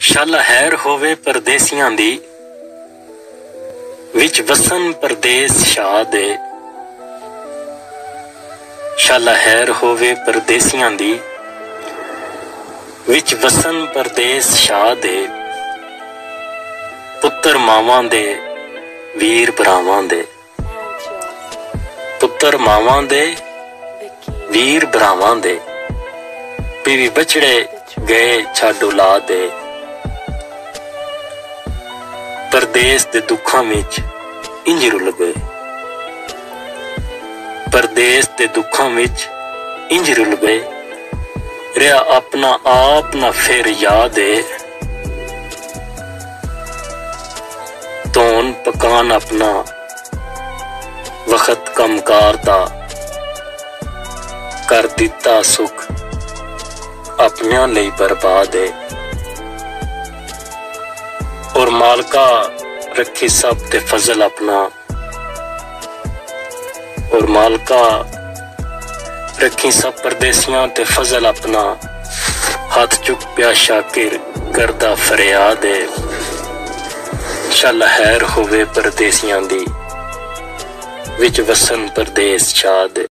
शल हैर होवे परदेसियां दी, विच वसन परदेस शाह दे। शल हैर होवे परदेसियां दी, विच वसन परदेस शाह दे। पुत्तर मावां दे वीर भरावां दे, पुत्तर मावां दे वीर भरावां दे। बीवी बछड़े गए छड्ड औलाद दे, परदेस दे दुखां विच इंज रुल गए। परदेस दे दुखां विच इंज रुल गए, रहा अपना आप ना फिर याद है। धोन पकान अपना वक्त कमकार दा, कर दिता सुख अपनियां लई बर्बाद है। और मालका रखी सब ते फजल अपना, और मालका रखी सब परदेसियां ते फजल अपना। हाथ चुक पिया शाकिर करदा फरियाद है। शल हैर होवे परदेसियां दी, विच वसन परदेस शाह दे।